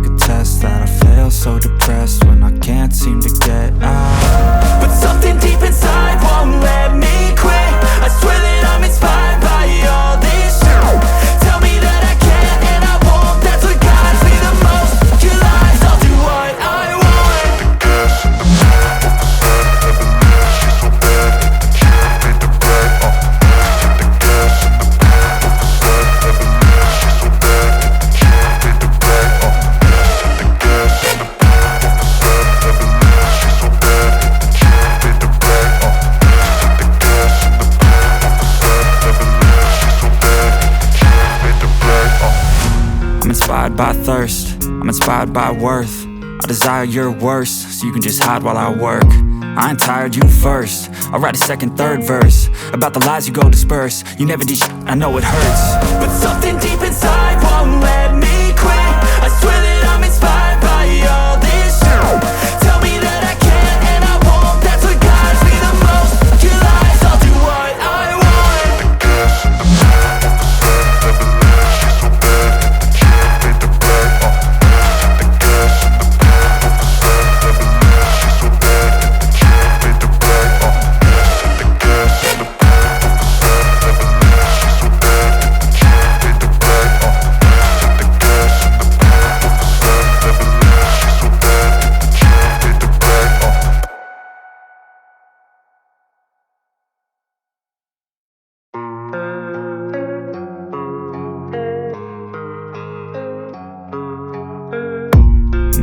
like a test that I fail, so depressed when I can't seem to get out. But something deep inside won't let me quit. I swear that I'm inspired by all this shit. Tell me that I can't and I won't. That's what guides me the most. Your lies, I'll do what I want. I'm inspired by thirst, I'm inspired by worth. I desire your worst, so you can just hide while I work. I ain't tired, you first. I'll write a second, third verse about the lies you go disperse. You never did shit, I know it hurts. But something deep inside won't let me quit. I swear that I'm inspired by all this shit. Tell me that I can't and I won't. That's what guides me the most. Your lies, I'll do what I want.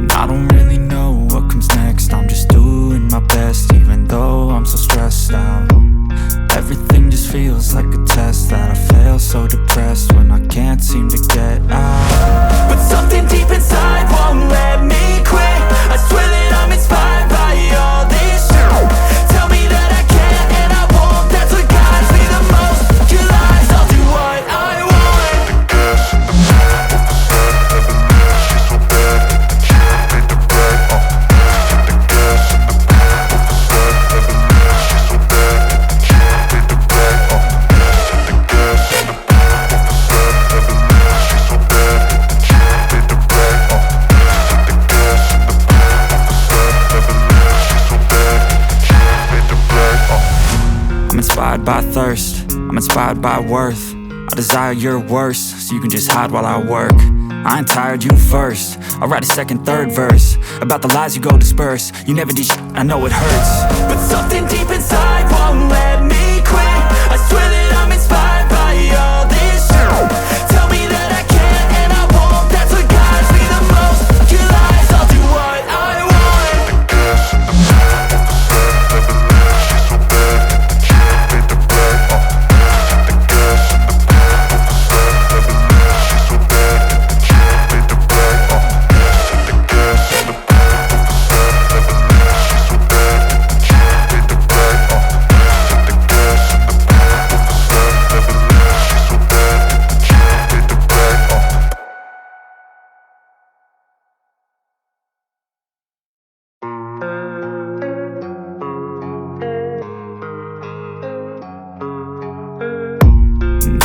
I don't really know what comes next. I'm just doing my best, even though I'm so stressed out. Everything just feels like a test that I fail, so depressed when I can't seem to get out. But something deep inside won't let me quit. I swear that I'm inspired by all this shit. Tell me that I can't and I won't. That's what guides me the most. Your lies, I'll do what I want. I'm inspired by thirst, I'm inspired by worth. I desire your worst, so you can just hide while I work. I ain't tired, you first. I'll write a second, third verse about the lies you go disperse. You never did shit, I know it hurts. But something deep inside won't let me quit. I swear that I'm inspired by all this shit. Tell me that I can't and I won't. That's what guides me the most. Your lies, I'll do what I want.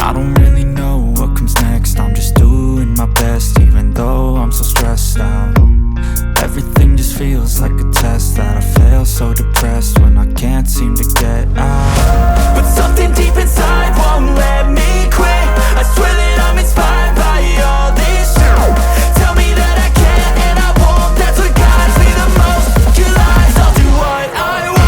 I don't really know what comes next. I'm just doing my best, even though I'm so stressed out. Everything just feels like a test that I fail, so depressed when I can't seem to get out. But something deep inside won't let me quit. I swear that I'm inspired by all this shit. Tell me that I can't and I won't. That's what guides me the most. Your lies, I'll do what I want.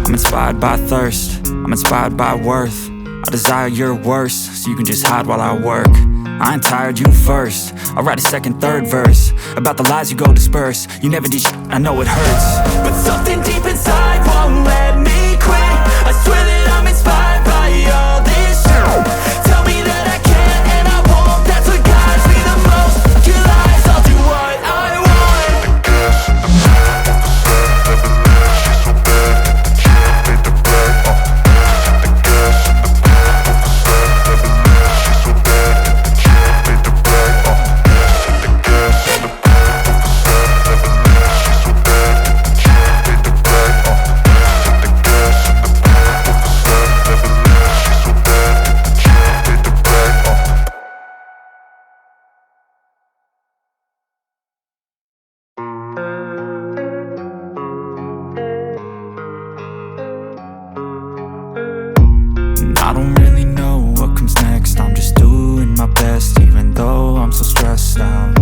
I'm inspired by thirst, I'm inspired by worth. I desire your worst, so you can just hide while I work. I ain't tired, you first. I'll write a second, third verse about the lies you go disperse. You never did shit, I know it hurts. But something deep inside won't let me quit. I swear that I'm inspired by all this shit. Tell me that I can't and I won't. That's what guides me the most. Your lies, I'll do what I want. my best, even though I'm so stressed out.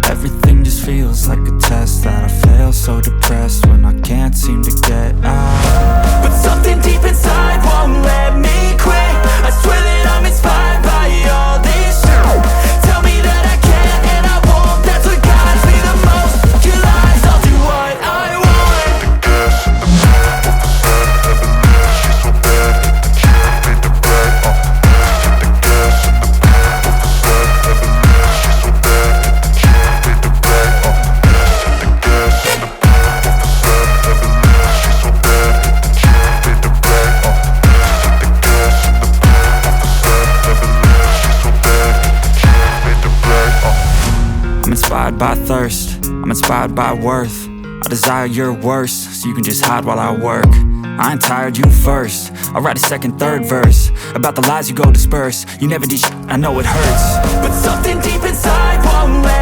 Everything just feels like a test that I fail, so depressed when I can't seem to get out. But something deep inside won't let me quit. I swear that I'm inspired by all this shit. Tell me that I can and I won't, that's what guides me the most. Your lies, I'll do what I want. The gas in the back of the set, never leave, she's so bad. Can't beat the brag, hit the gas in the back of the set, never leave, she's so bad. Can't beat the brag, hit the gas in the back of the set, never leave, she's so bad. Can't beat the brag, hit the gas in the back of the set, never leave, she's so bad. Can't beat the brag, I'm inspired by thirst, I'm inspired by worth. I desire your worst, so you can just hide while I work. I ain't tired, you first. I'll write a second, third verse about the lies you go disperse. You never did shit, I know it hurts, but something deep inside won't let